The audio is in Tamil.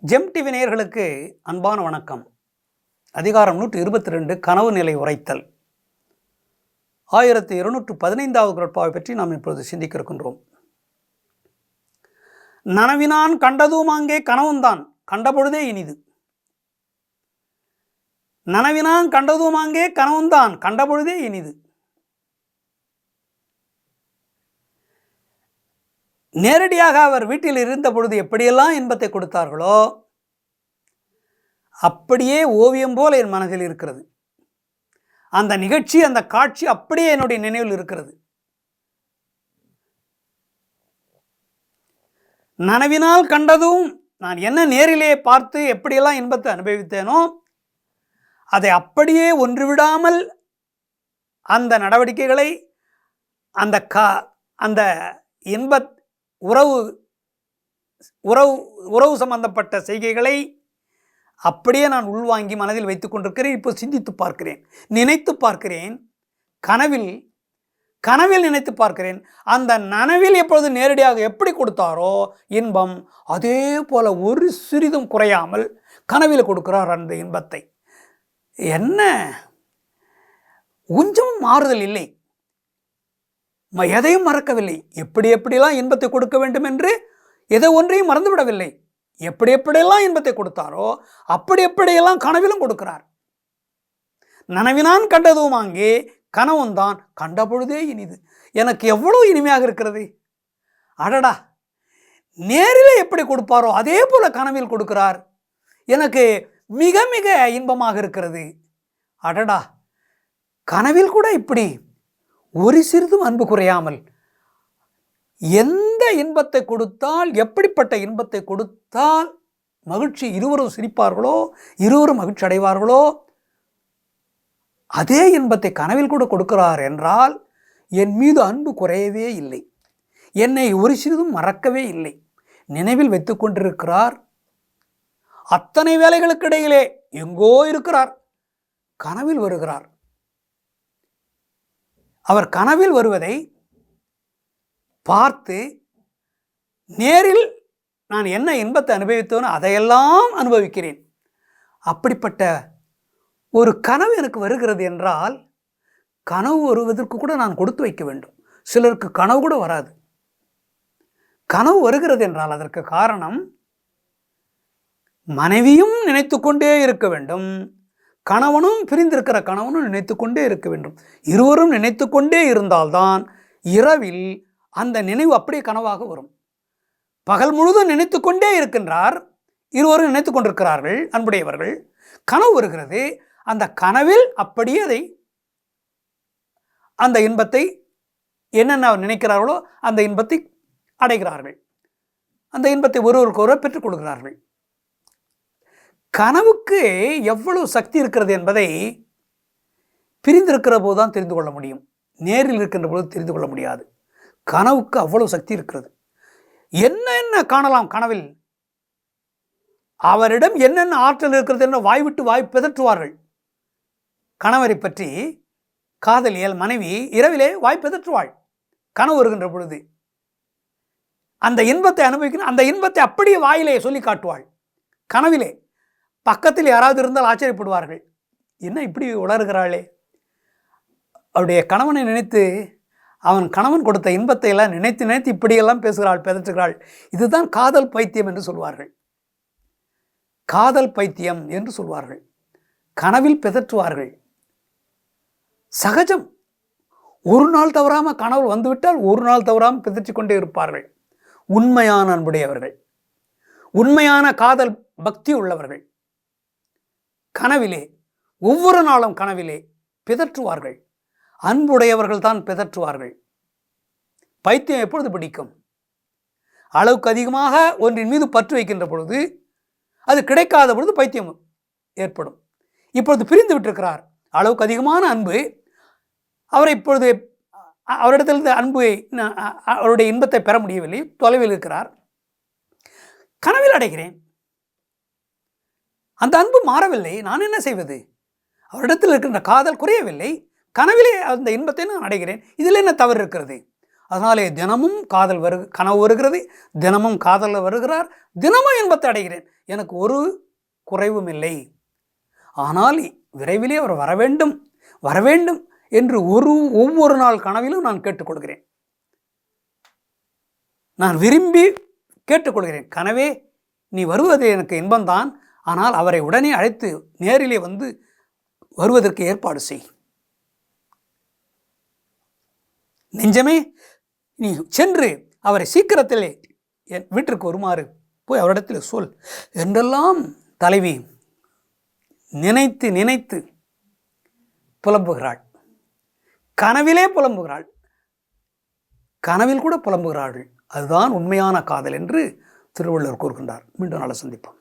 ஜெம் டிவி நேயர்களுக்கு அன்பான வணக்கம். அதிகாரம் 122 கனவு நிலை உரைத்தல். 1215வது குறட்பாவை பற்றி நாம் இப்பொழுது சிந்திக்க இருக்கின்றோம். நனவினான் கண்டதும் அங்கே கனவுந்தான் கண்டபொழுதே இனிது. நனவினான் கண்டதும் அங்கே கனவுந்தான் கண்டபொழுதே இனிது. நேரடியாக அவர் வீட்டில் இருந்த பொழுது எப்படியெல்லாம் இன்பத்தை கொடுத்தார்களோ அப்படியே ஓவியம் போல என் மனதில் இருக்கிறது. அந்த நிகழ்ச்சி, அந்த காட்சி அப்படியே என்னுடைய நினைவில் இருக்கிறது. நனவினால் கண்டதும் நான் என்ன நேரிலே பார்த்து எப்படியெல்லாம் இன்பத்தை அனுபவித்தேனோ அதை அப்படியே ஒன்றுவிடாமல் அந்த நடவடிக்கைகளை, அந்த இன்ப உறவு சம்பந்தப்பட்ட செய்கைகளை அப்படியே நான் உள்வாங்கி மனதில் வைத்துக் கொண்டிருக்கிறேன். இப்போ சிந்தித்து பார்க்கிறேன், நினைத்து பார்க்கிறேன், கனவில் நினைத்து பார்க்கிறேன். அந்த நனவில் எப்பொழுது நேரடியாக எப்படி கொடுத்தாரோ இன்பம், அதே போல ஒரு சிறிதும் குறையாமல் கனவில் கொடுக்கிறார் அந்த இன்பத்தை. என்ன கொஞ்சம் மாறுதல் இல்லை, எதையும் மறக்கவில்லை. எப்படியெல்லாம் இன்பத்தை கொடுக்க வேண்டும் என்று எதை ஒன்றையும் மறந்துவிடவில்லை. எப்படியெல்லாம் இன்பத்தை கொடுத்தாரோ எப்படியெல்லாம் கனவிலும் கொடுக்கிறார். நனவினான் கண்டதும் அங்கே கனவுந்தான் கண்டபொழுதே இனிது. எனக்கு எவ்வளவு இனிமையாக இருக்கிறது. அடடா, நேரில் எப்படி கொடுப்பாரோ அதே போல கனவில் கொடுக்கிறார். எனக்கு மிக மிக இன்பமாக இருக்கிறது. அடடா, கனவில் கூட இப்படி ஒரு சிறிதும் அன்பு குறையாமல் எந்த இன்பத்தை கொடுத்தால், எப்படிப்பட்ட இன்பத்தை கொடுத்தால் மகிழ்ச்சி, இருவரும் சிரிப்பார்களோ, இருவரும் மகிழ்ச்சி அடைவார்களோ, அதே இன்பத்தை கனவில் கூட கொடுக்கிறார் என்றால் என் மீது அன்பு குறையவே இல்லை. என்னை ஒரு சிறிதும் மறக்கவே இல்லை. நினைவில் வைத்து கொண்டிருக்கிறார். அத்தனை வேலைகளுக்கு இடையிலே எங்கோ இருக்கிறார், கனவில் வருகிறார். அவர் கனவில் வருவதை பார்த்து நேரில் நான் என்ன இன்பத்தை அனுபவித்தோனோ அதையெல்லாம் அனுபவிக்கிறேன். அப்படிப்பட்ட ஒரு கனவு எனக்கு வருகிறது என்றால், கனவு வருவதற்கு கூட நான் கொடுத்து வைக்க வேண்டும். சிலருக்கு கனவு கூட வராது. கனவு வருகிறது என்றால் அதற்கு காரணம், மனைவியும் நினைத்து கொண்டே இருக்க வேண்டும், கணவனும் பிரிந்திருக்கிற கணவனும் நினைத்து கொண்டே இருக்க வேண்டும். இருவரும் நினைத்து கொண்டே இருந்தால்தான் இரவில் அந்த நினைவு அப்படியே கனவாக வரும். பகல் முழுதும் நினைத்து கொண்டே இருக்கின்றார், இருவரும் நினைத்து கொண்டிருக்கிறார்கள் அன்புடையவர்கள். கனவு வருகிறது, அந்த கனவில் அப்படியே அந்த இன்பத்தை என்னென்ன நினைக்கிறார்களோ அந்த இன்பத்தை அடைகிறார்கள். அந்த இன்பத்தை ஒருவருக்கொருவர் பெற்றுக் கொள்கிறார்கள். கனவுக்கு எவ்வளவு சக்தி இருக்கிறது என்பதை பிரிந்திருக்கிற போது தான் தெரிந்து கொள்ள முடியும். நேரில் இருக்கின்ற போது தெரிந்து கொள்ள முடியாது. கனவுக்கு அவ்வளவு சக்தி இருக்கிறது. என்ன காணலாம் கனவில். அவரிடம் என்னென்ன ஆற்றல் இருக்கிறது என்று வாய் விட்டு வாய் பிதற்றுவார்கள். கணவரை பற்றி காதலியல் மனைவி இரவிலே வாய் பிதற்றுவாள். கனவு வருகின்ற பொழுது அந்த இன்பத்தை அனுபவிக்கணும். அந்த இன்பத்தை அப்படியே வாயிலே சொல்லி காட்டுவாள். கனவிலே பக்கத்தில் யாராவது இருந்தால் ஆச்சரியப்படுவார்கள், என்ன இப்படி உளறுகிறாளே. அவருடைய கணவனை நினைத்து, அவன் கணவன் கொடுத்த இன்பத்தை எல்லாம் நினைத்து இப்படியெல்லாம் பேசுகிறாள், பிதற்றுகிறாள். இதுதான் காதல் பைத்தியம் என்று சொல்வார்கள். காதல் பைத்தியம் என்று சொல்வார்கள். கனவில் பிதற்றுவார்கள். சகஜம். ஒரு நாள் தவறாமல் கனவு வந்துவிட்டால் ஒரு நாள் தவறாமல் பிதற்றி கொண்டே இருப்பார்கள். உண்மையான அன்புடையவர்கள், உண்மையான காதல் பக்தி உள்ளவர்கள் கனவிலே, ஒவ்வொரு நாளும் கனவிலே பிதற்றுவார்கள். அன்புடையவர்கள் தான் பிதற்றுவார்கள். பைத்தியம் எப்பொழுது பிடிக்கும்? அளவுக்கு அதிகமாக ஒன்றின் மீது பற்று வைக்கின்ற பொழுது, அது கிடைக்காத பொழுது பைத்தியம் ஏற்படும். இப்பொழுது பிரிந்து விட்டிருக்கிறார். அளவுக்கு அதிகமான அன்பு அவரை இப்பொழுது அவரிடத்திலிருந்து அன்பை, அவருடைய இன்பத்தை பெற முடியவில்லை, தொலைவில் இருக்கிறார். கனவில் அடைகிறேன். அந்த அன்பு மாறவில்லை, நான் என்ன செய்வது? அவரிடத்தில் இருக்கின்ற காதல் குறையவில்லை, கனவிலே அந்த இன்பத்தை நான் அடைகிறேன். இதில் என்ன தவறு இருக்கிறது? அதனாலே தினமும் கனவு வருகிறது, தினமும் காதலில் வருகிறார், தினமும் இன்பத்தை அடைகிறேன், எனக்கு ஒரு குறைவும் இல்லை. ஆனால் விரைவிலே அவர் வர வேண்டும் என்று ஒவ்வொரு நாள் கனவிலும் நான் கேட்டுக்கொள்கிறேன். நான் விரும்பி கேட்டுக்கொள்கிறேன், கனவே நீ வருவது எனக்கு இன்பம்தான், ஆனால் அவரை உடனே அழைத்து நேரிலே வந்து வருவதற்கு ஏற்பாடு செய். நெஞ்சமே, நீ சென்று அவரை சீக்கிரத்திலே என் வீட்டிற்கு வருமாறு போய் அவரிடத்தில் சொல் என்றெல்லாம் தலைவி நினைத்து நினைத்து புலம்புகிறாள். கனவிலே புலம்புகிறாள், கனவில் கூட புலம்புகிறார்கள். அதுதான் உண்மையான காதல் என்று திருவள்ளுவர் கூறுகின்றார். மீண்டும் நாளை சந்திப்போம்.